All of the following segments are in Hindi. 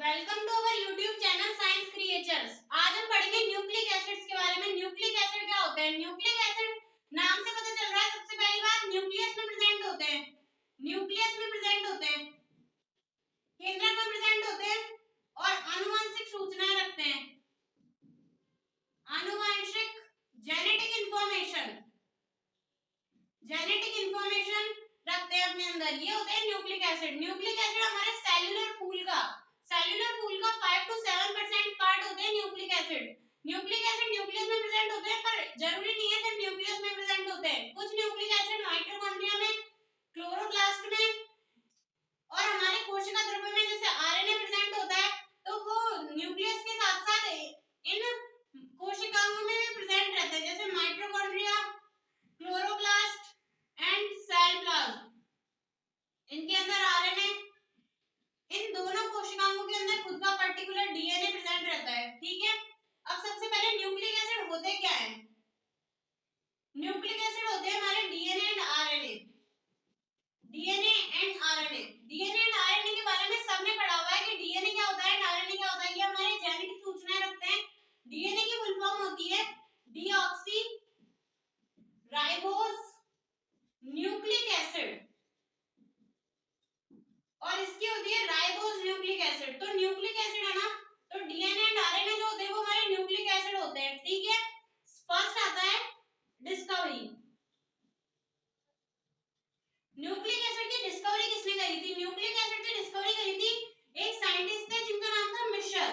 Welcome to our YouTube channel science creatures. आज हम पढ़ेंगे न्यूक्लिक एसिड्स के बारे में। न्यूक्लिक एसिड क्या होते हैं? न्यूक्लिक एसिड नाम से पता चल रहा है, सबसे पहली बात न्यूक्लियस में प्रेजेंट होते हैं। न्यूक्लियस में प्रेजेंट होते हैं, केंद्रक में प्रेजेंट होते हैं और आनुवंशिक सूचनाएं रखते हैं। आनुवंशिक जेनेटिक इंफॉर्मेशन रखते हैं अपने अंदर। ये होते हैं न्यूक्लिक एसिड। न्यूक्लिक एसिड हमारे सेल्यूलर पूल का 5 to 7% पार्ट होते हैं nucleic acid. Nucleic acid nucleus में प्रेजेंट होते हैं, पर जरूरी नहीं है सिर्फ न्यूक्लियस में प्रेजेंट होते हैं। कुछ न्यूक्लिक एसिड माइटोकॉन्ड्रिया में, क्लोरोप्लास्ट में और हमारे कोशिका द्रव्य में जैसे आरएनए प्रेजेंट होता है, तो वो न्यूक्लियस के साथ साथ इन कोशिकाओं में भी प्रेजेंट रहते हैं, जैसे mitochondria, chloroplast and cell plasm. इनके अंदर आरएनए, इन दोनों कोशिकाओं के अंदर खुद का पर्टिकुलर डीएनए प्रेजेंट रहता है। ठीक है, अब सबसे पहले न्यूक्लिक एसिड होते क्या है? न्यूक्लिक एसिड होते हैं हमारे DNA and RNA. DNA and RNA, DNA and RNA के बारे में सबने पढ़ा हुआ है कि डीएनए क्या होता है एंड आरएनए क्या होता है। ये हमारे जेनेटिक सूचनाएं रखते हैं। डीएनए की फुल फॉर्म होती है डीऑक्सी राइबोस न्यूक्लिक एसिड और इसकी होती है राइबोस न्यूक्लिक एसिड। तो न्यूक्लिक एसिड है ना, तो डीएनए एंड आरएनए जो होते हैं वो हमारे न्यूक्लिक एसिड होते हैं। ठीक है, फर्स्ट आता है डिस्कवरी। न्यूक्लिक एसिड की डिस्कवरी किसने करी थी? न्यूक्लिक एसिड की डिस्कवरी करी थी एक साइंटिस्ट थे जिनका नाम था मिशर।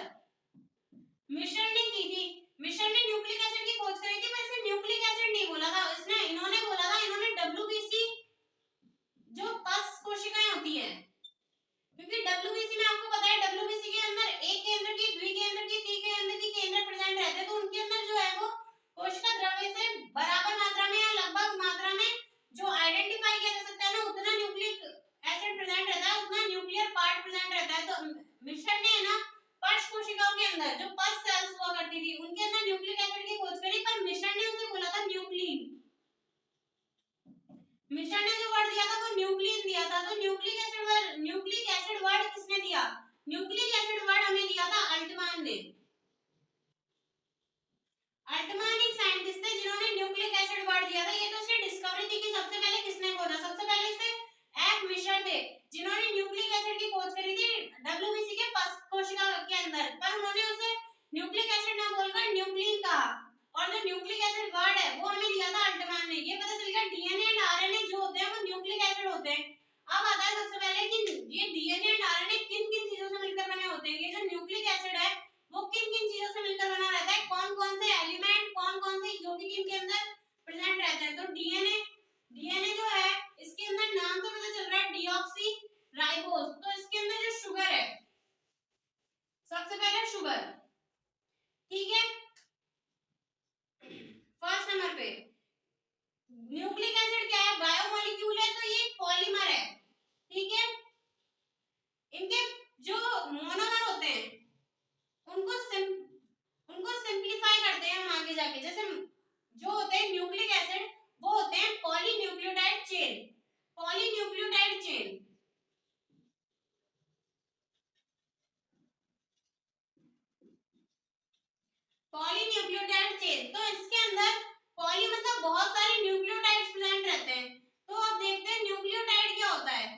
मिशर ने की थी। मिशर ने न्यूक्लिक एसिड की खोज करी थी, पर इसे न्यूक्लिक एसिड नहीं बोला था, इन्होंने बोला था डब्ल्यूबीसी, जो पस कोशिकाएं होती है। क्योंकि डब्ल्यूबीसी में आपको पता है डब्ल्यूबीसी के अंदर एक केंद्र की, द्विकेंद्र की, त्रिकेंद्र की केंद्र प्रेजेंट रहते हैं, तो उनके अंदर जो है वो कोशिका द्रव्य से बराबर मात्रा में या लगभग मात्रा में जो आइडेंटिफाई किया जा सकता है ना, उतना न्यूक्लिक एसिड प्रेजेंट रहता है, उतना न्यूक्लियर पार्ट प्रेजेंट रहता है। तो मिशर ने ना पश कोशिकाओं के अंदर जो पस सेल्स हुआ करती थी उनके अंदर न्यूक्लिक एसिड की खोज करी, पर मिशर ने उसे बोला था न्यूक्लिन। मिशर ने जो वर्ड दिया था वो न्यूक्लिन दिया था। तो न्यूक्लिक एसिड वर्ड किसने दिया? न्यूक्लिक एसिड वर्ड हमें दिया था अल्टमान ने। अल्टमान एक साइंटिस्ट थे जिन्होंने न्यूक्लिक एसिड वर्ड दिया था। ये तो उसने डिस्कवरी थी कि सबसे पहले किसने खोजा। सबसे पहले इसे एफ मिशर थे जिन्होंने न्यूक्लिक एसिड की खोज करी थी डब्ल्यूबीसी के पस कोशिका के अंदर, पर उन्होंने उसे न्यूक्लिक एसिड ना बोलकर न्यूक्लिन कहा। और जो न्यूक्लिक एसिड वर्ड है वो हमें दिया था अल्टमान ने। ये पता चल गया डीएनए एंड आरएनए जो होते हैं वो न्यूक्लिक एसिड होते हैं। अब आता है सबसे पहले कि ये डीएनए एंड आरएनए किन-किन चीजों से मिलकर बने होते हैं। ये जो न्यूक्लिक एसिड है वो किन-किन चीजों से मिलकर बना रहता है, कौन-कौन से एलिमेंट, कौन-कौन से यौगिक इनके अंदर प्रेजेंट रहते हैं। तो डीएनए जो है इसके अंदर नाम से पता चल रहा है डीऑक्सी राइबोस। तो इसके अंदर जो शुगर है, सबसे पहले शुगर, ठीक है। फर्स्ट नंबर पे न्यूक्लिक एसिड क्या है? बायोमोलिक्यूल है, तो ये पॉलीमर है। ठीक है, इनके जो मोनोमर होते हैं उनको सिंपलीफाई करते हैं हम आगे जाके। जैसे जो होते हैं न्यूक्लिक एसिड वो होते हैं पॉलीन्यूक्लियोटाइड चेन। पॉलीन्यूक्लियोटाइड चेन तो इसके अंदर पॉली मतलब बहुत सारे न्यूक्लियोटाइड्स प्रेजेंट रहते हैं। तो अब देखते हैं न्यूक्लियोटाइड क्या होता है।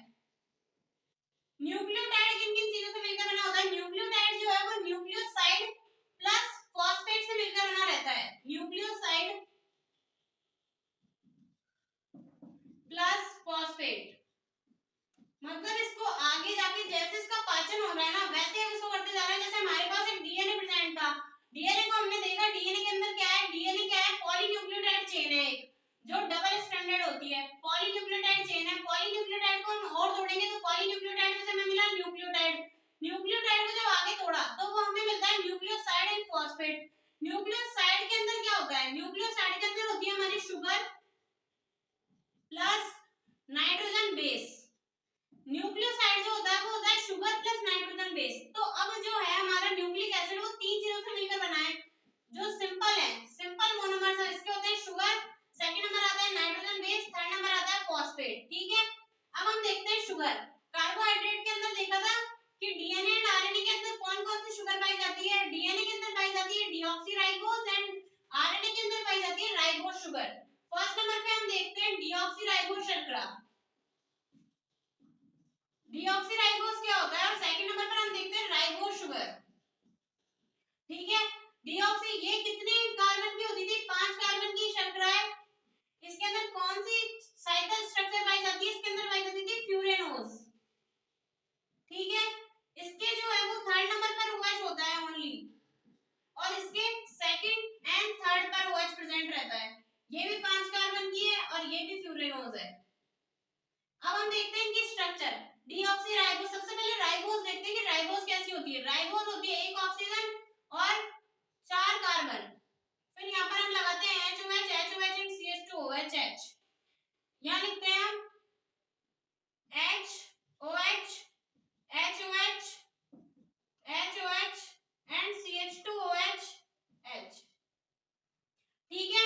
न्यूक्लियोटाइड किन-किन चीजों से मिलकर बना होता है? न्यूक्लियोटाइड जो है वो न्यूक्लियोसाइड प्लस फॉस्फेट से मिलकर बना रहता है। न्यूक्लियोसाइड प्लस फॉस्फेट मतलब इसको आगे जाके जैसे इसका पाचन हो रहा है ना, वैसे हम इसको करते जा रहे हैं। जैसे हमारे पास एक डीएनए प्रेजेंट था, डीएनए को हमने देखा, डीएनए के अंदर क्या है? डीएनए क्या है? पॉलीन्यूक्लियोटाइड चेन है एक, जो डबल स्ट्रैंडेड होती है। पॉलीन्यूक्लियोटाइड चेन है। पॉलीन्यूक्लियोटाइड को हम और तोड़ेंगे तो पॉलीन्यूक्लियोटाइड में से हमें मिला न्यूक्लियोटाइड। न्यूक्लियोटाइड को जब आगे तोड़ा तो वो हमें मिलता है न्यूक्लियोसाइड एंड फॉस्फेट। न्यूक्लियोसाइड के अंदर क्या होता है? न्यूक्लियोसाइड के अंदर होती है हमारी sugar plus nitrogen base. Nucleoside जो होता है वो होता है शुगर प्लस नाइट्रोजन बेस। तो अब जो है हमारा न्यूक्लिक एसिड वो तीन चीजों से मिलकर बना है जो सिंपल है, सिंपल मोनोमर्स है। इसके होते हैं शुगर, सेकंड नंबर आता है नाइट्रोजन बेस, थर्ड नंबर आता है फॉस्फेट। ठीक है, अब हम देखते हैं शुगर। कार्बोहाइड्रेट के अंदर देखा था कि डीएनए एंड आरएनए के अंदर कौन होती है, राइबोज होती है एक ऑक्सीजन और 4 कार्बन। फिर यहाँ पर हम लगाते हैं HOH, HOH एंड CH2OH। यहाँ लिखते हैं हम HOH, HOH, HOH and CH2OH। ठीक है,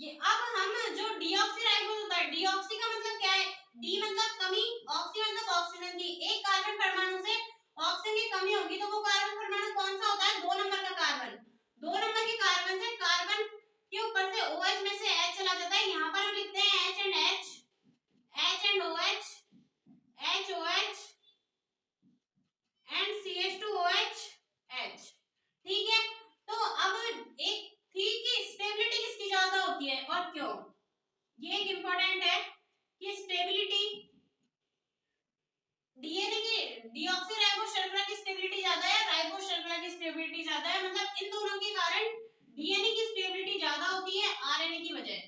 ये अब हम जो डीऑक्सीराइबोज होता है, डीऑक्सी का मतलब क्या है, डी मतलब कमी, ऑक्सी मतलब ऑक्सीजन की, एक कार्बन परमाणु से ऑक्सीजन की कमी होगी तो वो कार्बन परमाणु कौन सा होता है, 2 नंबर का कार्बन। 2 नंबर के कार्बन से कार्बन के ऊपर से OH में से H चला जाता है। यहाँ पर हम लिखते हैं H and H, H and OH, HOH and CH2OH। ठीक है, तो अब एक थी कि स्टेबिलिटी किसकी ज्यादा होती है और क्यों, ये एक इंपॉर्टेंट है कि स्टेबिलिटी डीएनए की, डीऑक्सीराइबोस शर्करा की स्टेबिलिटी ज्यादा है, राइबोस शर्करा की स्टेबिलिटी ज्यादा है, मतलब इन दोनों के कारण डीएनए की स्टेबिलिटी ज्यादा होती है आरएनए की बजाय।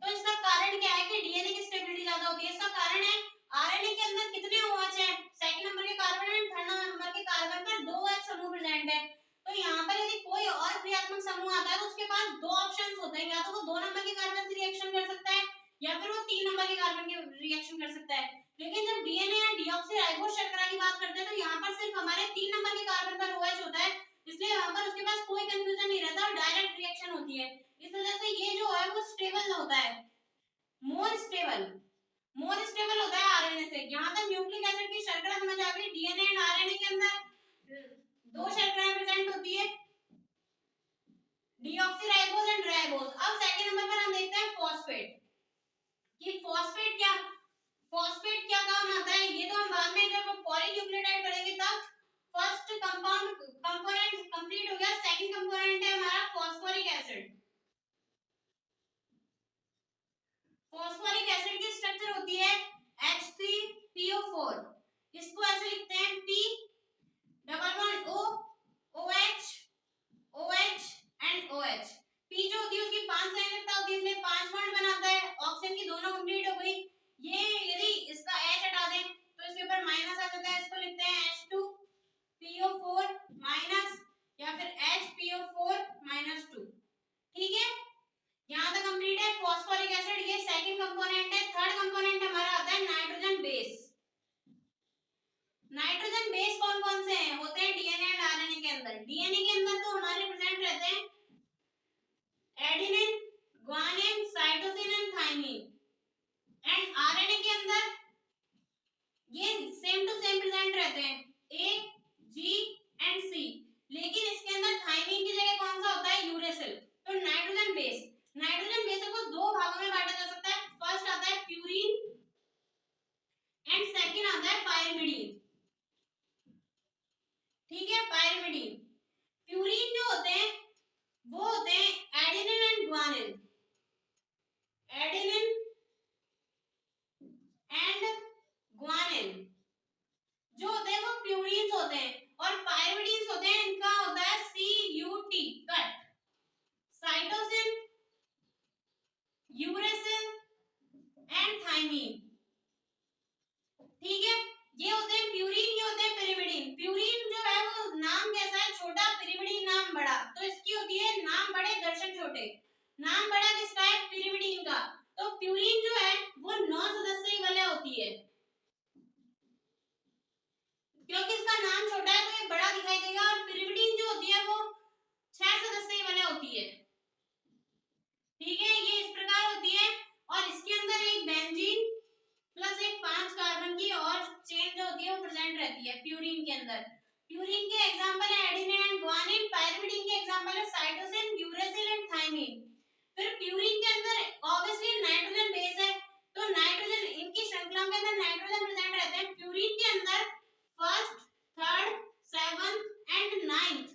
तो इसका कारण क्या है कि डीएनए की स्टेबिलिटी ज्यादा होती है, इसका कारण है आरएनए के अंदर कितने OH है, सेकंड नंबर के कार्बन एंड थर्ड नंबर के कार्बन पर 2 OH समूह प्रेजेंट है। तो यहाँ पर यदि कोई और क्रियात्मक समूह आता है तो उसके पास 2 ऑप्शंस होते हैं, या तो वो 2 नंबर के कार्बन से रिएक्शन कर सकता है या फिर वो 3 नंबर के कार्बन के रिएक्शन कर सकता है। लेकिन जब डीएनए या डीऑक्सीराइबोस शर्करा की बात करते हैं तो यहाँ पर सिर्फ हमारे 3 नंबर के कार्बन पर OH होता है, इसलिए यहाँ पर उसके पास कोई कंफ्यूजन नहीं रहता और डायरेक्ट रिएक्शन होती है। इस वजह से ये जो है वो स्टेबल होता है, मोर स्टेबल होता है आरएनए से। यहाँ तक न्यूक्लिक एसिड की शर्करा समझ आ गई। डीएनए एंड आरएनए के अंदर 2 शर्कराएं प्रेजेंट होती है, डीऑक्सीराइबोस एंड राइबोस। अब सेकंड नंबर पर हम देखते हैं फॉस्फेट, कि फॉस्फेट क्या काम आता है, ये तो हम बाद में जब पॉलीन्यूक्लियोटाइड पढ़ेंगे तब। फर्स्ट कंपोनेंट कंप्लीट हो गया, सेकंड कंपोनेंट है हमारा फॉस्फोरिक एसिड। फॉस्फोरिक एसिड की स्ट्रक्चर होती है H3PO4, इसको ऐसे लिखते हैं P double bond O, OH, OH and OH। P जो होती है उसकी 5 संयोजकता होती है, इसलिए 5 बॉन्ड बनाता है, ऑक्सीजन की दोनों कंप्लीट हो गई। ये यदि इसका H हटा दें तो इसके ऊपर माइनस आ जाता है, इसको लिखते हैं H2PO4 माइनस या फिर HPO4-2। ठीक है, यहाँ तक कंप्लीट है फॉस्फोरिक एसिड, ये सेकंड कंपोनेंट है। थर्ड कंपोनेंट हमारा आता है नाइट्रोजन बेस। नाइट्रोजन बेस कौन कौन से हैं, होते हैं डीएनए एंड आरएनए के अंदर। डीएनए के अंदर तो हमारे प्रेजेंट रहते हैं adenine, guanine, cytosine and thymine. And RNA के अंदर ये सेम टू सेम प्रेजेंट रहते हैं ए, जी एंड सी, लेकिन इसके अंदर थाइमिन की जगह कौन सा होता है, यूरेसिल। तो नाइट्रोजन बेस को 2 भागों में बांटा जा सकता है। फर्स्ट आता है प्यूरिन एंड सेकंड आता है पाइरिमिडीन। ठीक है, पाइरिमिडीन। प्यूरिन जो होते हैं वो होते हैं adenine and guanine, adenine and guanine जो होते हैं वो प्यूरिन्स होते हैं, और पाइरिमिडीन्स होते हैं, इनका होता है CUT, cut. Cytosine, uracil and thymine. ठीक है, ये होते हैं प्यूरिन, ये होते हैं पिरिमिडीन। प्यूरिन जो है वो नाम कैसा है, छोटा, पिरिमिडीन नाम बड़ा, तो इसकी होती है नाम बड़े दर्शक छोटे। नाम बड़ा किसका है, पिरिमिडीन का। तो प्यूरिन जो है वो 9 सदस्यीय वलय होती है, क्योंकि इसका नाम छोटा है तो ये बड़ा दिखाई देगा, और पिरिमिडीन जो होती है वो 6 सदस्यीय वलय होती है। ठीक है, ये इस प्रकार होती है, और इसके अंदर एक बेंजीन प्लस एक 5 कार्बन की और चेन जो होती है वो प्रेजेंट रहती है प्यूरिन के अंदर। प्यूरिन के एग्जांपल है एडेनिन एंड ग्वानिन, पाइरिमिडीन के एग्जांपल है साइटोसिन, यूरेसिल एंड थाइमिन। फिर प्यूरिन के अंदर ऑब्वियसली नाइट्रोजन बेस है, तो नाइट्रोजन, इनकी श्रृंखला के अंदर नाइट्रोजन प्रेजेंट रहते हैं। प्यूरिन के अंदर first, third, seventh and ninth,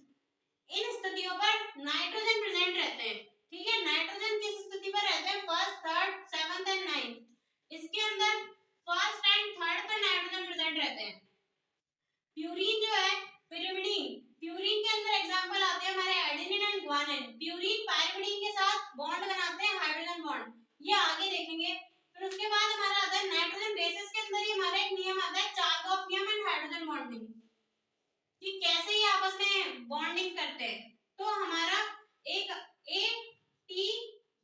इन स्थितियों पर नाइट्रोजन प्रेजेंट रहते हैं। ठीक है, नाइट्रोजन किस स्थिति पर रहते हैं, first, third, seventh and ninth. इसके अंदर फर्स्ट एंड थर्ड पर नाइट्रोजन प्रेजेंट रहते हैं। प्यूरिन जो है, प्यूरिन के अंदर एग्जांपल आते हैं हमारे adenine and guanine. Purine pyrimidine के साथ बॉन्ड बनाते हैं, हाइड्रोजन बॉन्ड, ये आगे देखेंगे। फिर उसके बाद हमारा आता है नाइट्रोजन बेसिस के अंदर ही हमारा एक नियम आता है चार्कॉफ नियम एंड हाइड्रोजन बॉन्डिंग। कि कैसे ये आपस में बॉन्डिंग करते हैं। तो हमारा एक ए टी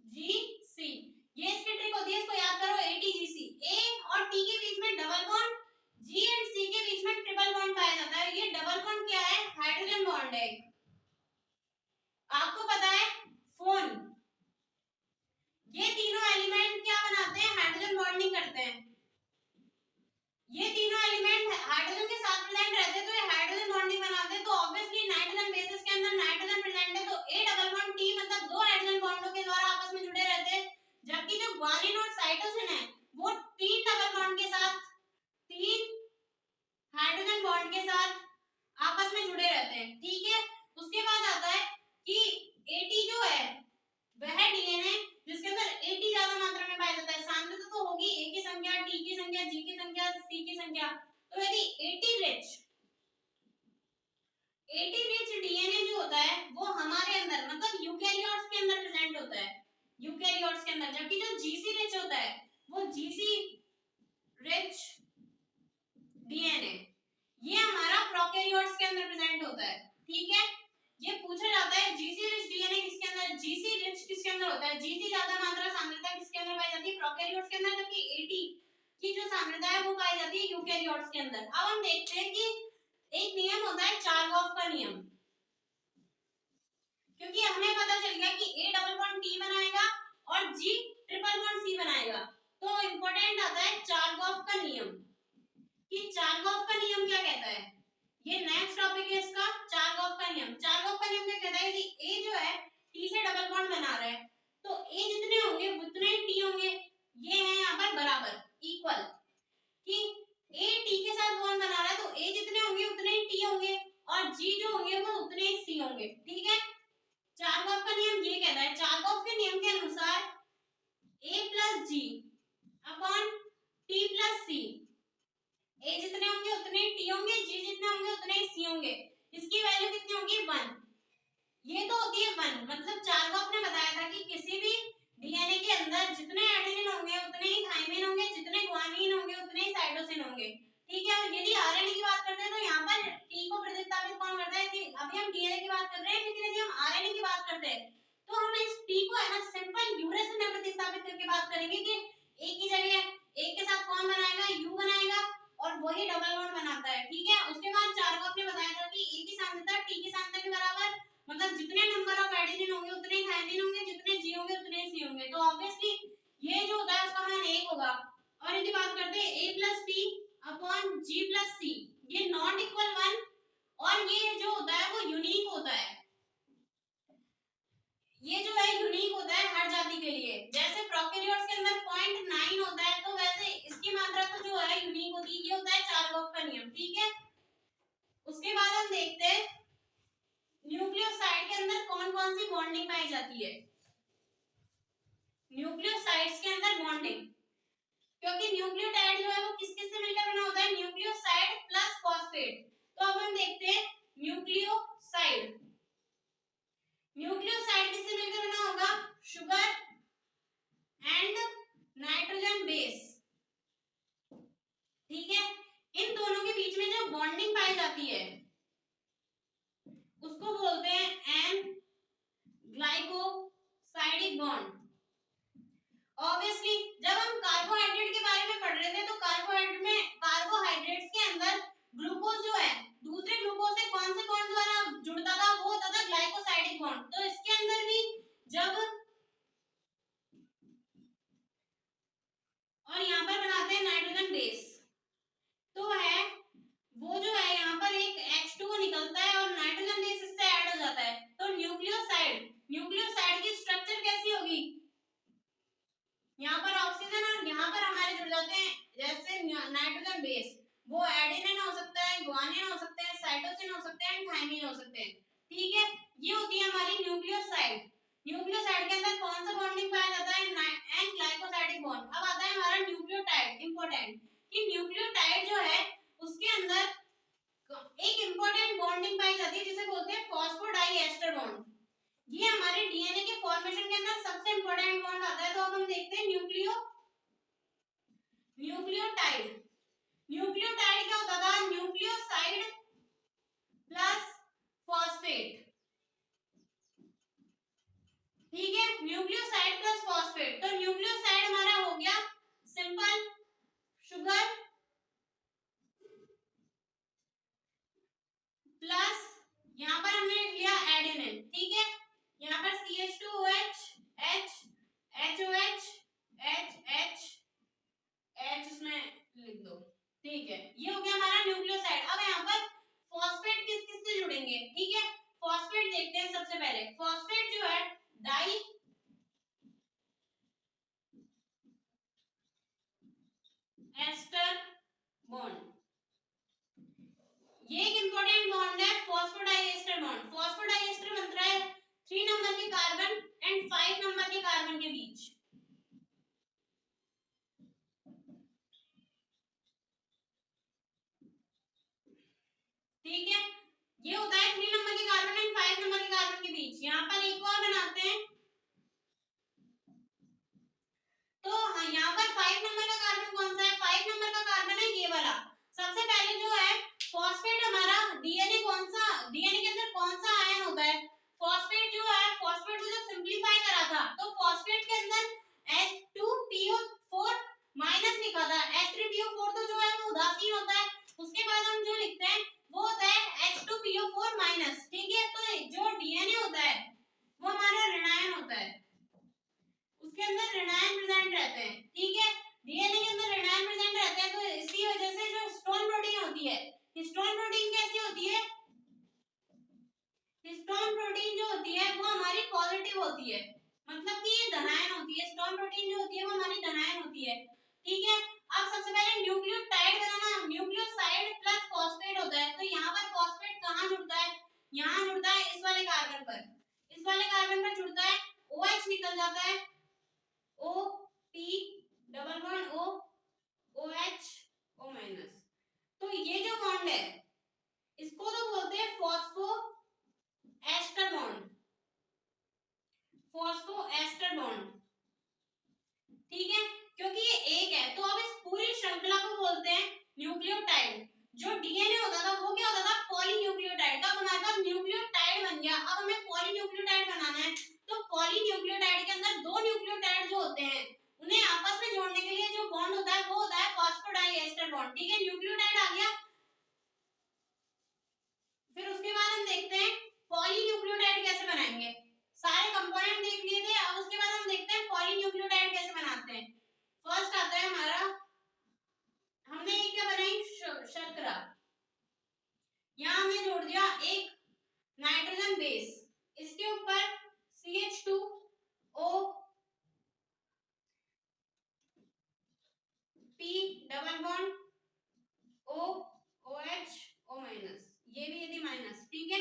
जी सी, ये इसकी ट्रिक होती है, इसको याद करो। ए टी जी सी, ए और टी के बीच में डबल बॉन्ड, जी एंड सी के बीच में ट्रिपल बॉन्ड पाया जाता है। ये डबल बॉन्ड क्या है? हाइड्रोजन बॉन्ड है। आपको पता है फोन, ये तीनों एलिमेंट क्या बनाते हैं? हाइड्रोजन बॉन्डिंग करते हैं। ये तीनों एलिमेंट हाइड्रोजन के साथ प्रेजेंट रहते हैं तो ये हाइड्रोजन बॉन्डिंग बनाते हैं। तो ऑब्वियसली नाइट्रोजन बेसिस के अंदर नाइट्रोजन प्रेजेंट है, तो ए डबल बॉन्ड टी मतलब दो हाइड्रोजन बॉन्डों के द्वारा आपस में जुड़े रहते हैं। जबकि जो ग्वानिन और साइटोसिन है वो तीन डबल बॉन्ड के साथ, तीन हाइड्रोजन बॉन्ड के साथ आपस में जुड़े रहते हैं। ठीक है, उसके बाद आता है कि एटी जो है वह डीएनए जिसके अंदर एटी ज्यादा मात्रा में पाया जाता है। सांद्रता तो होगी ए की संख्या, टी की संख्या, जी की संख्या, सी की संख्या। तो यदि एटी रिच डीएनए जो होता है वो हमारे अंदर मतलब यूकेरियोट्स के अंदर प्रेजेंट होता है, यूकेरियोट्स के अंदर। जबकि जो जीसी रिच होता है वो जीसी रिच डीएनए ये हमारा प्रोकैरियोट्स के अंदर प्रेजेंट होता है। ठीक है, ये पूछा जाता है जीसी रिच डीएनए किसके अंदर, जीसी रिच किसके अंदर होता है, जीसी ज्यादा मात्रा सांद्रता किसके अंदर पाई जाती है? प्रोकैरियोट्स के अंदर। जबकि एटी की जो सांद्रता है वो पाई जाती है यूकेरियोट्स के अंदर। अब हम देखते हैं कि एक नियम होता है चारगॉफ का नियम, क्योंकि हमें पता चल गया कि ए डबल बॉन्ड टी बनाएगा और जी ट्रिपल बॉन्ड सी बनाएगा। तो इंपॉर्टेंट आता है चारगॉफ का नियम, कि चारगॉफ का नियम क्या कहता है। ये नेक्स्ट टॉपिक है इसका, चारगॉफ का नियम। चारगॉफ का नियम क्या कहता है कि ए जो है टी से डबल बॉन्ड बना रहा है, तो ए जितने होंगे उतने ही टी होंगे। ये है यहाँ पर बराबर, इक्वल, कि ए टी के साथ बॉन्ड बना रहा है तो ए जितने होंगे उतने ही टी होंगे और जी जो होंगे वो उतने ही सी होंगे। ठीक है, चारगॉफ का नियम ये कहता है, चारगॉफ के नियम के अनुसार ए प्लस जी अपॉन टी प्लस सी, ए जितने होंगे उतने ही टी होंगे, जी जितने होंगे उतने ही सी होंगे। इसकी वैल्यू कितनी होगी? 1। ये तो होती है 1, मतलब चारगॉफ ने बताया था कि किसी भी डीएनए के अंदर जितने एडेनिन होंगे उतने ही थाइमिन होंगे, जितने ग्वानिन होंगे उतने ही साइटोसिन होंगे। ठीक है, और यदि आरएनए की बात करते हैं तो यहाँ पर टी को प्रतिस्थापित कौन करता है? कि अभी हम डीएनए की बात कर रहे हैं, लेकिन यदि हम आरएनए की बात करते हैं तो हम इस टी को है ना सिंपल यूरेसिल में प्रतिस्थापित करके बात करेंगे कि ए की जगह ए के साथ कौन बनाएगा? यू बनाएगा और वही डबल बॉन्ड बनाता है। ठीक है, उसके बाद चारगॉफ ने बताया था कि ए की सांद्रता टी की सांद्रता के बराबर, मतलब जितने नंबर ऑफ एडेनिन होंगे उतने ही थाइमिन होंगे, जितने जी होंगे उतने ही सी होंगे। तो ऑब्वियसली ये जो होता है उसका मान 1 होगा। और यदि बात करते हैं a plus T upon G plus C, ये नॉट इक्वल 1 और ये जो होता है वो यूनिक होता है। ये जो है यूनिक होता है हर जाति के लिए। जैसे प्रोकैरियोट्स के अंदर 0.9 होता है तो वैसे इसकी मात्रा तो जो है यूनिक होती है। ये होता है चारगॉफ का नियम। ठीक है, उसके बाद हम देखते हैं न्यूक्लियोसाइड के अंदर कौन कौन सी बॉन्डिंग पाई जाती है। न्यूक्लियोसाइड्स के अंदर बॉन्डिंग, क्योंकि न्यूक्लियोटाइड जो है वो किस किस से मिलकर बना होता है? Nucleoside plus phosphate. तो अब हम देखते हैं न्यूक्लियोसाइड, न्यूक्लियोसाइड किससे मिलकर बना होगा? Sugar and nitrogen base. ठीक है, इन दोनों के बीच में जो बॉन्डिंग पाई जाती है उसको बोलते हैं एन ग्लाइकोसाइडिक बॉन्ड। ऑब्वियसली जब हम कार्बोहाइड्रेट के बारे में पढ़ रहे थे तो कार्बोहाइड्रेट्स के अंदर ग्लूकोज जो है दूसरे ग्लूकोज से कौन से बॉन्ड द्वारा जुड़ता था? वो होता था ग्लाइकोसाइडिक बॉन्ड। तो इसके अंदर भी जब और यहाँ पर बनाते हैं नाइट्रोजन बेस, तो है वो जो है यहाँ पर एक H2O निकलता है और नाइट्रोजन बेस इससे ऐड हो जाता है। तो न्यूक्लियोसाइड की स्ट्रक्चर कैसी होगी? यहाँ पर ऑक्सीजन और यहाँ पर हमारे जुड़ जाते हैं जैसे नाइट्रोजन बेस। वो एडेनिन हो सकता है, ग्वानिन हो सकते हैं, साइटोसिन हो सकते हैं, थाइमिन हो सकते हैं। ठीक है, ये होती है हमारी न्यूक्लियोसाइड। न्यूक्लियोसाइड के अंदर कौन सा बॉन्डिंग पाया जाता है? N glycosidic bond. अब आता है हमारा न्यूक्लियोटाइड। इंपॉर्टेंट कि न्यूक्लियोटाइड जो है उसके अंदर एक इंपॉर्टेंट बॉन्डिंग पाई जाती है जिसे बोलते हैं फॉस्फोडाइएस्टर बॉन्ड। ये हमारे डीएनए के फॉर्मेशन के अंदर सबसे इंपॉर्टेंट बॉन्ड आता है। तो अब हम देखते हैं न्यूक्लियोटाइड। न्यूक्लियोटाइड क्या होता था? न्यूक्लियोसाइड न्यूक्लियोसाइड प्लस फॉस्फेट, तो न्यूक्लियोसाइड हमारा हो गया सिंपल शुगर प्लस यहाँ पर हमने लिया एडेनिन, ठीक है, यहाँ पर CH2OH H HOH H H H उसमें लिख दो, ठीक है, ये हो गया हमारा न्यूक्लियोसाइड। अब यहाँ पर फॉस्फेट किस किस से जुड़ेंगे, ठीक है, फॉस्फेट देखते हैं। सबसे पहले फॉस्फेट जो है डाई एस्टर बॉन्ड, ये एक इंपॉर्टेंट बॉन्ड है फॉस्फोडाइएस्टर बॉन्ड। फॉस्फोडाइएस्टर बनता है 3 नंबर के कार्बन एंड 5 नंबर के कार्बन के बीच, ठीक है, ये होता है 3 नंबर के कार्बन एंड 5 नंबर के कार्बन के बीच। यहाँ पर एक और बनाते हैं, तो यहाँ पर 5 नंबर का कार्बन कौन सा है, 5 नंबर का कार्बन है ये वाला। सबसे पहले जो है फॉस्फेट हमारा डीएनए कौन सा, डीएनए के अंदर कौन सा आयन होता है, फॉस्फेट जो है, फॉस्फेट को जब सिंपलीफाई करा था तो फॉस्फेट के अंदर H2PO4 माइनस लिखा था। H3PO4 तो जो है वो उदासीन होता है, उसके बाद हम जो लिखते हैं वो होता है H2PO4 माइनस, ठीक है। तो जो डीएनए होता है वो हमारा ऋणायन होता है, उसके अंदर ऋणायन प्रेजेंट रहते हैं, ठीक है, डीएनए के अंदर ऋणायन प्रेजेंट रहते हैं। तो इसी वजह से जो हिस्टोन प्रोटीन होती है, हिस्टोन प्रोटीन कैसी होती है, हिस्टोन प्रोटीन जो होती है वो हमारी पॉजिटिव होती है, मतलब कि ये धनायन होती है। हिस्टोन प्रोटीन जो होती है वो हमारी धनायन होती है, ठीक है। अब सबसे पहले न्यूक्लियोटाइड बनाना, न्यूक्लियोसाइड प्लस फॉस्फेट होता है, तो यहाँ पर फॉस्फेट कहाँ जुड़ता है, यहाँ जुड़ता है इस वाले कार्बन पर, इस वाले कार्बन पर जुड़ता है, OH निकल जाता है, OP double bond O OH O minus. तो ये जो बॉन्ड है इसको तो बोलते हैं phospho ester bond, phospho ester bond, ठीक है, क्योंकि ये एक है। तो अब इस पूरी श्रृंखला को बोलते हैं न्यूक्लियोटाइड। जो डीएनए होता था वो क्या होता था, पॉलीन्यूक्लियोटाइड। तो अब हमारे पास न्यूक्लियोटाइड बन गया। अब हमें पॉलीन्यूक्लियोटाइड बनाना है, तो पॉलीन्यूक्लियोटाइड के अंदर दो न्यूक्लियोटाइड जो होते हैं उन्हें आपस में जोड़ने के लिए जो बॉन्ड होता है वो होता है फॉस्फोडाइएस्टर बॉन्ड, ठीक है, न्यूक्लियोटाइड आ गया। फिर उसके बाद हम देखते हैं पॉलीन्यूक्लियोटाइड कैसे बनाएंगे। सारे कंपोनेंट देख लिए थे, अब उसके बाद हम देखते हैं पॉलीन्यूक्लियोटाइड कैसे बनाते हैं। फर्स्ट आता है हमारा, हमने ये क्या बनाई, शर्करा, यहाँ हमने जोड़ दिया एक नाइट्रोजन बेस, इसके ऊपर CH2O P double bond O OH O minus, ये भी यदि माइनस, ठीक है।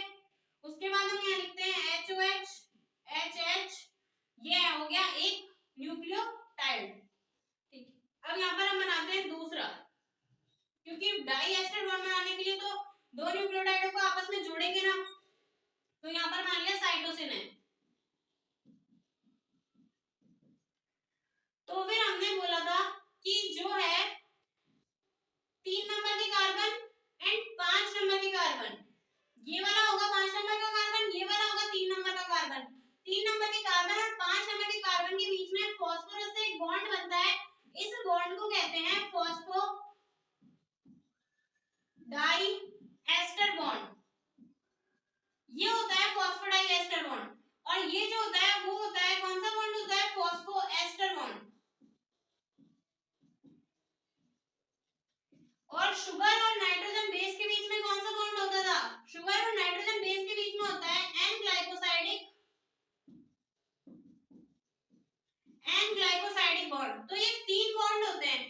उसके बाद हम यहाँ लिखते हैं HOH HH, ये हो गया एक न्यूक्लियोटाइड, ठीक है। अब यहाँ पर हम बनाते हैं दूसरा, क्योंकि डाई एस्टर बॉन्ड बनाने के लिए तो दो न्यूक्लियोटाइडों को आपस में जोड़ेंगे ना, तो यहाँ पर मान लिया साइटोसिन है। तो फिर हमने बोला था कि जो है 3 नंबर के कार्बन एंड 5 नंबर के कार्बन, ये वाला होगा 5 नंबर का कार्बन, ये वाला होगा 3 नंबर का कार्बन। 3 नंबर के कार्बन और 5 नंबर के कार्बन के बीच में फास्फोरस से एक बॉन्ड बनता है, इस बॉन्ड को कहते हैं फॉस्फो डाई एस्टर बॉन्ड, ये होता है फॉस्फोडाइएस्टर बॉन्ड। और ये जो होता है वो होता है, कौन सा बॉन्ड होता है, फॉस्फो एस्टर बॉन्ड। और शुगर और नाइट्रोजन बेस के बीच में कौन सा बॉन्ड होता था, शुगर और नाइट्रोजन बेस के बीच में होता है एन ग्लाइकोसाइडिक बॉन्ड। तो ये 3 बॉन्ड होते हैं,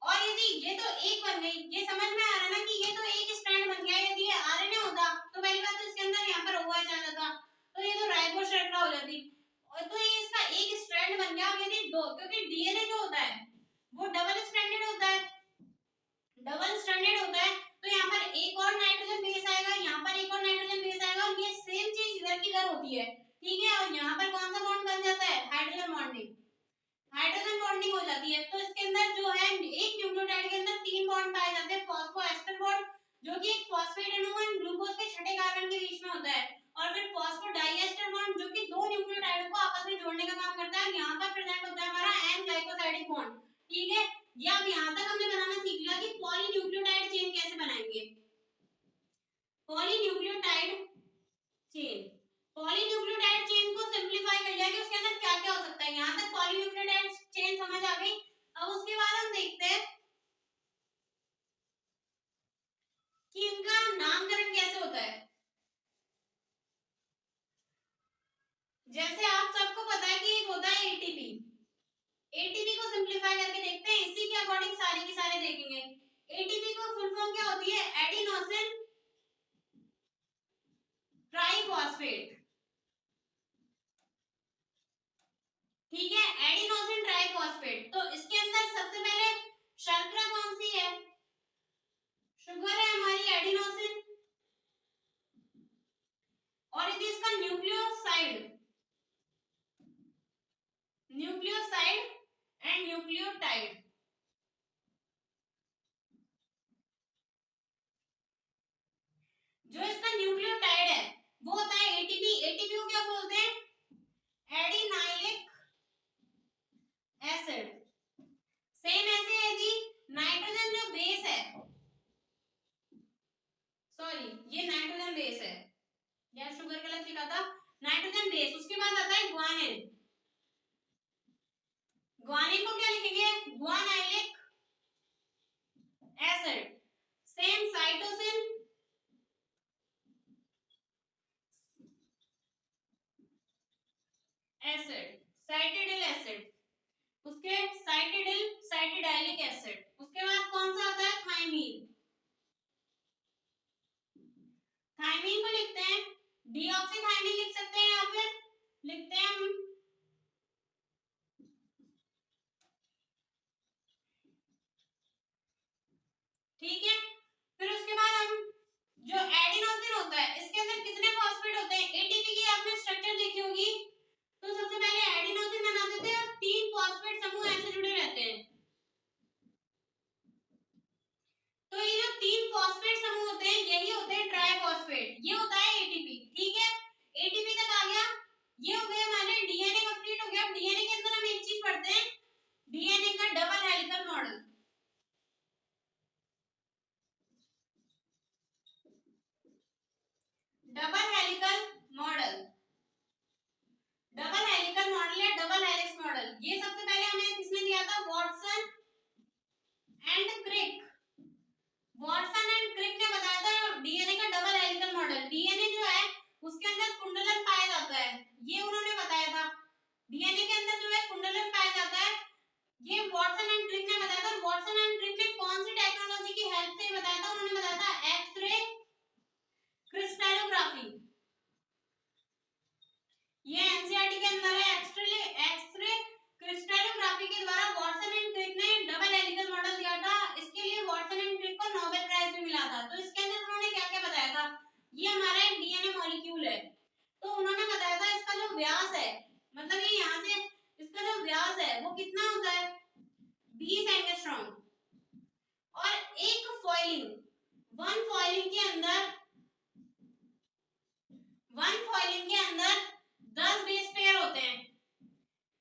और यदि ये तो एक बन गई, ये समझ में आ रहा है ना कि ये तो एक स्ट्रैंड बन गया। यदि ये आरएनए होता तो पहली बात तो इसके अंदर यहाँ पर OH आ जाता, तो ये तो राइबो श्रृंखला हो जाती, और तो ये इसका एक स्ट्रैंड बन गया। यदि दो, क्योंकि डीएनए जो होता है वो डबल स्ट्रैंडेड होता है, डबल स्ट्रैंडेड होता है, तो यहाँ पर एक और नाइट्रोजन बेस आएगा, यहाँ पर एक और नाइट्रोजन बेस आएगा, और ये सेम चीज इधर की इधर होती है, ठीक है। और यहाँ पर कौन सा बॉन्ड बन जाता है, हाइड्रोजन बॉन्डिंग, हाइड्रोजन बॉन्डिंग हो जाती है। तो इसके अंदर जो है एक न्यूक्लियोटाइड के अंदर 3 बॉन्ड पाए जाते हैं, फॉस्फोएस्टर बॉन्ड जो कि एक फॉस्फेट अणु एंड ग्लूकोज के छठे कार्बन के बीच में होता है, और फिर फॉस्फोडाइएस्टर बॉन्ड जो कि दो न्यूक्लियोटाइड को आपस में पॉलीन्यूक्लियोटाइड चेन। पॉलीन्यूक्लियोटाइड चेन को सिंपलीफाई कर लिया कि उसके अंदर क्या क्या हो सकता है। यहाँ तक पॉलीन्यूक्लियोटाइड चेन समझ आ गई। अब उसके बाद हम देखते हैं कि इनका नामकरण कैसे होता है। जैसे आप सबको पता है कि एक होता है एटीपी। एटीपी को सिंपलीफाई करके देखते हैं, इसी के अकॉर्डिंग सारे की सारे देखेंगे। एटीपी को फुल फॉर्म क्या होती है? Adenosine triphosphate. ठीक है, एडिनोसिन ट्राइफॉस्फेट। तो इसके अंदर सबसे पहले शर्करा कौन सी है? शुगर है हमारी एडिनोसिन, और यदि इसका न्यूक्लियोसाइड एंड न्यूक्लियोटाइड, जो इसका न्यूक्लियोटाइड है वो होता है एटीपी। एटीपी को क्या बोलते हैं? Adenylic acid. सेम ऐसे यदि नाइट्रोजन जो बेस है, सॉरी ये नाइट्रोजन बेस है, या शुगर गलत लिखा था, नाइट्रोजन बेस। उसके बाद आता है ग्वानिन। ग्वानिन को क्या लिखेंगे? Guanylic acid. Same cytosine acid, cytidyl acid. उसके साइटिडाइलिक एसिड। उसके बाद कौन सा आता है? थाइमीन। थाइमीन को लिखते हैं डीऑक्सीथाइमीन लिख सकते हैं, या फिर लिखते हैं हम ठीक है। फिर उसके बाद हम जो एडिनोसिन होता है इसके अंदर कितने फॉस्फेट होते हैं? एटीपी की आपने स्ट्रक्चर देखी होगी, तो सबसे पहले एडिनोसिन बनाते थे और 3 फॉस्फेट समूह ऐसे जुड़े रहते हैं। तो ये जो 3 फॉस्फेट समूह होते हैं यही होते हैं ट्राइफॉस्फेट। ये होता है एटीपी। ठीक है, एटीपी तक आ गया। ये हो गया हमारे डीएनए कंप्लीट हो गया। अब डीएनए के अंदर हम एक चीज पढ़ते हैं, डीएनए का double helical model. Double helical model, double helical model या डबल हेलिक्स मॉडल, ये सबसे पहले हमें किसने दिया था? Watson and Crick. Watson and Crick ने बताया था डीएनए का डबल हेलिकल मॉडल। डीएनए जो है उसके अंदर कुंडलन पाया जाता है, ये उन्होंने बताया था। डीएनए के अंदर जो है कुंडलन पाया जाता है, ये वॉटसन एंड क्रिक ने बताया था। वॉटसन एंड क्रिक ने कौन सी टेक्नोलॉजी की हेल्प से बताया था? उन्होंने बताया था एक्स-रे क्रिस्टलोग्राफी। ये एनसीईआरटी के अंदर है। एक्स-रे क्रिस्टलोग्राफी के द्वारा वॉटसन एंड क्रिक ने डबल हेलिकल मॉडल दिया था। इसके लिए वॉटसन एंड क्रिक को नोबेल प्राइज भी मिला था। तो इसके अंदर उन्होंने क्या क्या बताया था? ये हमारा एक डीएनए मॉलिक्यूल है, तो उन्होंने बताया था इसका जो व्यास है, मतलब ये यहाँ से इसका जो व्यास है वो कितना होता है? 20 एंगस्ट्रॉम। और एक फॉइलिंग, वन फॉइलिंग के अंदर 10 बेस पेयर होते हैं,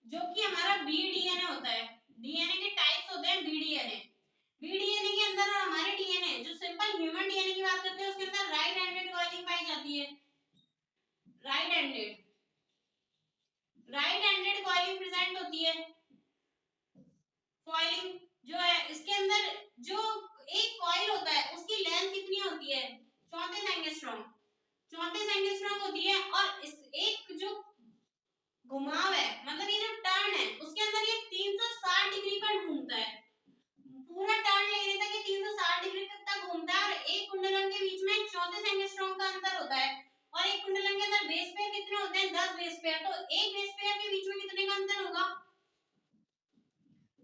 जो कि हमारा बीडीएनए होता है। डीएनए के टाइप्स होते हैं बीडीएनए। बीडीएनए के अंदर और हमारे डीएनए जो सिंपल ह्यूमन डीएनए की बात करते हैं उसके अंदर राइट हैंडेड कॉइलिंग पाई जाती है। राइट हैंडेड कॉइलिंग प्रेजेंट होती है। कॉइलिंग जो है इसके अंदर जो एक कॉइल होता है उसकी लेंथ कितनी होती है? 34 एंगस्ट्रॉम। 34 एंगस्ट्रॉम होती है। और इस एक जो घुमाव है, मतलब ये जो टर्न है, उसके अंदर ये 360 डिग्री पर घूमता है। पूरा टर्न लेने तक ये 360 डिग्री तक घूमता है। और एक कुंडलन के बीच में 34 एंगस्ट्रॉम का अंतर होता है। और एक कुंडलन के अंदर बेस पेयर कितने होते हैं? 10 बेस पेयर। तो एक बेस पेयर के बीच में कितने का अंतर होगा?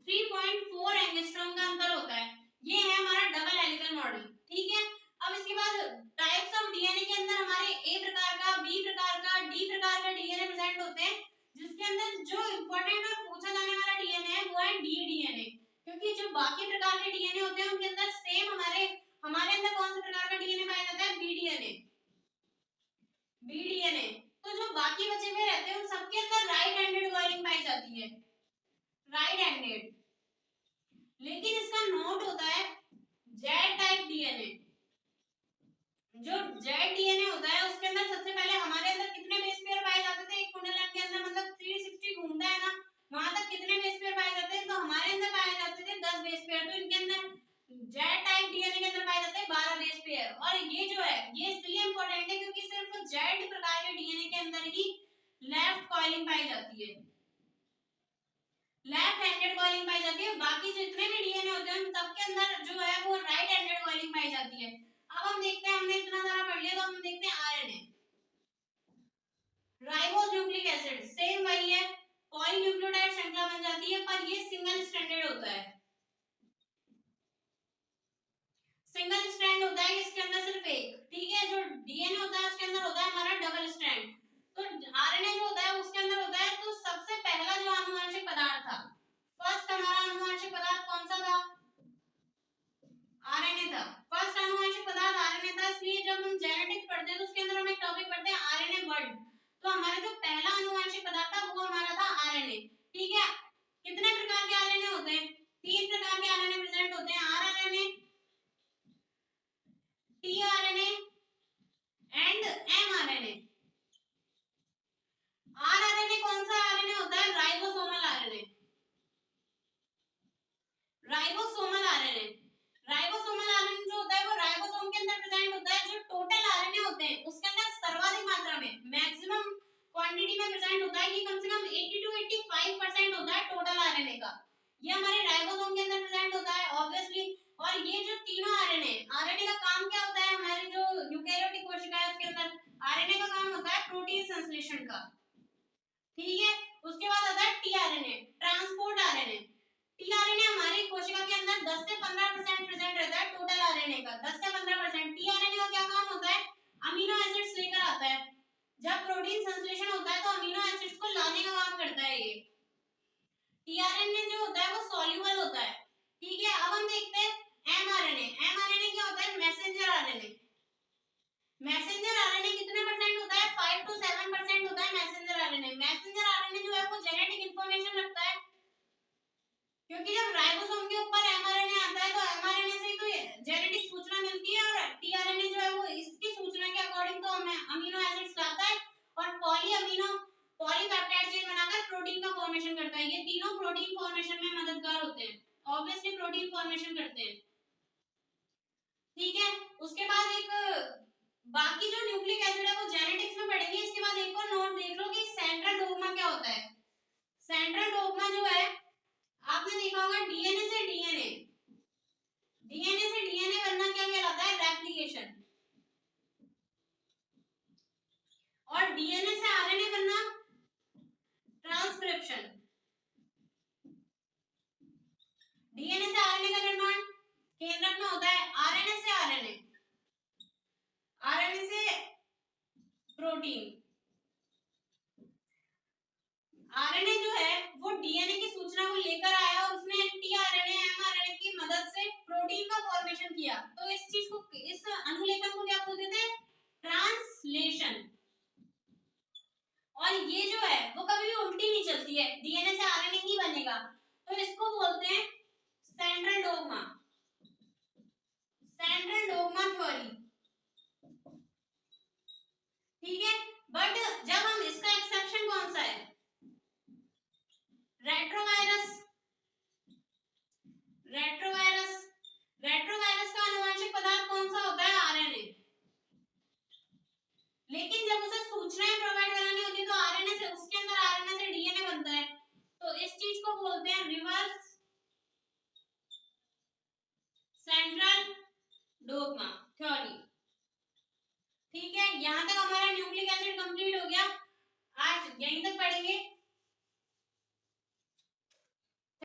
3.4 एंगस्ट्रॉम का अंतर होता है। ये है हमारा डबल हेलिकल मॉडल। ठीक है, अब इसके बाद टाइप्स ऑफ डीएनए के अंदर हमारे ए प्रकार का, बी प्रकार का, डी प्रकार का डीएनए प्रेजेंट होते हैं, जिसके अंदर जो इंपॉर्टेंट और पूछा जाने वाला डीएनए है वो है डी डीएनए। क्योंकि जो बाकी प्रकार के डीएनए होते हैं उनके अंदर सेम हमारे अंदर कौन सा प्रकार का डीएनए पाया जाता है? B DNA. तो जो बाकी बचे हुए रहते हैं उन सबके अंदर राइट हैंडेड कॉइलिंग पाई जाती है, राइट हैंडेड। लेकिन इसका नोट होता है जेड टाइप डीएनए। जो जेड डीएनए होता है उसके अंदर सबसे पहले हमारे अंदर कितने बेस पेयर पाए जाते थे, एक कुंडलन के अंदर मतलब 360 घूमता है ना, वहां तक कितने बेस पेयर पाए जाते हैं, तो हमारे अंदर पाए जाते थे 10 बेस पेयर, तो इनके अंदर जेड टाइप डीएनए के अंदर पाए जाते हैं 12 बेस पेयर। और ये जो है ये इसलिए इंपॉर्टेंट है क्योंकि सिर्फ जेड प्रकार के डीएनए के अंदर ही लेफ्ट कॉइलिंग पाई जाती है, लेफ्ट हैंडेड कॉइलिंग पाई जाती है, बाकी जितने भी डीएनए होते हैं उन सबके अंदर जो है वो राइट हैंडेड कॉइलिंग पाई जाती है। अब हम देखते हैं, हमने इतना सारा पढ़ लिया तो हम देखते हैं RNA. Ribose nucleic acid same वही है, पॉलीन्यूक्लियोटाइड श्रृंखला बन जाती है, पर ये सिंगल स्ट्रैंडेड होता है, सिंगल स्ट्रैंड होता है इसके अंदर सिर्फ एक, ठीक है। जो डीएनए होता है उसके अंदर होता है हमारा डबल स्ट्रैंड, तो आरएनए जो होता है उसके अंदर होता है, तो सबसे पहला जो आनुवंशिक पदार्थ था, फर्स्ट हमारा आनुवंशिक पदार्थ कौन सा था, आरएनए था, फर्स्ट आनुवंशिक पदार्थ आरएनए था। इसलिए जब हम जेनेटिक्स पढ़ते हैं तो उसके अंदर हम एक टॉपिक पढ़ते हैं आरएनए वर्ल्ड, तो हमारा जो पहला आनुवंशिक पदार्थ था वो हमारा था आरएनए, ठीक है। कितने प्रकार के आरएनए होते हैं, 3 प्रकार के आरएनए प्रेजेंट होते हैं, rRNA, tRNA and mRNA. RRNA कौन सा आरएनए होता है, ribosomal RNA, ribosomal RNA, ribosomal RNA जो होता है वो राइबोसोम के अंदर प्रेजेंट होता है। जो टोटल आरएनए होते हैं उसके अंदर सर्वाधिक मात्रा में मैक्सिमम क्वांटिटी में प्रेजेंट होता है, ये कम से कम 80 to 85% होता है टोटल आरएनए का, ये हमारे राइबोसोम के अंदर प्रेजेंट होता है ऑब्वियसली। और ये जो तीनों आरएनए, आरएनए का काम क्या होता है, हमारे जो यूकेरियोटिक कोशिका है उसके अंदर आरएनए का काम होता है प्रोटीन संश्लेषण का, ठीक है। उसके बाद आता है टीआरएनए, ट्रांसपोर्ट आरएनए। टीआरएनए हमारी कोशिका के अंदर 10 से 15% प्रेजेंट रहता है टोटल आरएनए का, 10 से 15%। टीआरएनए का क्या काम होता है, अमीनो एसिड्स लेकर आता है, जब प्रोटीन संश्लेषण होता है तो अमीनो एसिड्स को लाने का काम करता है ये। टीआरएनए जो होता है वो सॉल्युबल होता है, ठीक है। अब हम देखते हैं एमआरएनए, एमआरएनए क्या होता है, मैसेंजर आरएनए। मैसेंजर आरएनए कितने परसेंट होता है, 5 to 7% होता है मैसेंजर आरएनए। मैसेंजर आरएनए जो है वो जेनेटिक इंफॉर्मेशन रखता है, क्योंकि जब राइबोसोम के ऊपर एमआरएनए आता है तो एमआरएनए से ही तो जेनेटिक सूचना मिलती है, और टीआरएनए जो है वो इसकी सूचना के अकॉर्डिंग तो हमें अमीनो एसिड्स लाता है और पॉलीपेप्टाइड चेन बनाकर प्रोटीन का फॉर्मेशन करता है। ये तीनों प्रोटीन फॉर्मेशन में मददगार होते हैं, ऑब्वियसली प्रोटीन फॉर्मेशन करते हैं, ठीक है। उसके बाद एक बाकी जो न्यूक्लिक एसिड है वो जेनेटिक्स में पढ़ेंगे। इसके बाद एक और नोट देख लो कि सेंट्रल डोग्मा क्या होता है। सेंट्रल डोग्मा जो है आपने देखा होगा, डीएनए से डीएनए, डीएनए से डीएनए बनना क्या कहलाता है, रेप्लिकेशन, और डीएनए से आरएनए बनना ट्रांसक्रिप्शन। डीएनए से आरएनए का निर्माण केंद्रक में होता है, आरएनए से आरएनए, आरएनए से प्रोटीन। आरएनए जो है वो डीएनए की सूचना को लेकर आया और उसने टीआरएनए एमआरएनए की मदद से प्रोटीन का फॉर्मेशन किया, तो इस चीज को, इस अनुलेखन को क्या बोलते थे, ट्रांसलेशन। और ये जो है वो कभी भी उल्टी नहीं चलती है, डीएनए से आरएनए ही बनेगा, तो इसको बोलते हैं central dogma, central dogma theory, ठीक है। बट जब हम इसका एक्सेप्शन कौन सा है, रेट्रोवायरस, रेट्रोवायरस, रेट्रोवायरस का आनुवंशिक पदार्थ कौन सा होता है, आरएनए। लेकिन जब उसे सूचनाएं प्रोवाइड करानी होती है तो आरएनए से, उसके अंदर आरएनए से डीएनए बनता है, तो इस चीज को बोलते हैं रिवर्स सेंट्रल डोग्मा थ्योरी, ठीक है। यहां तक हमारा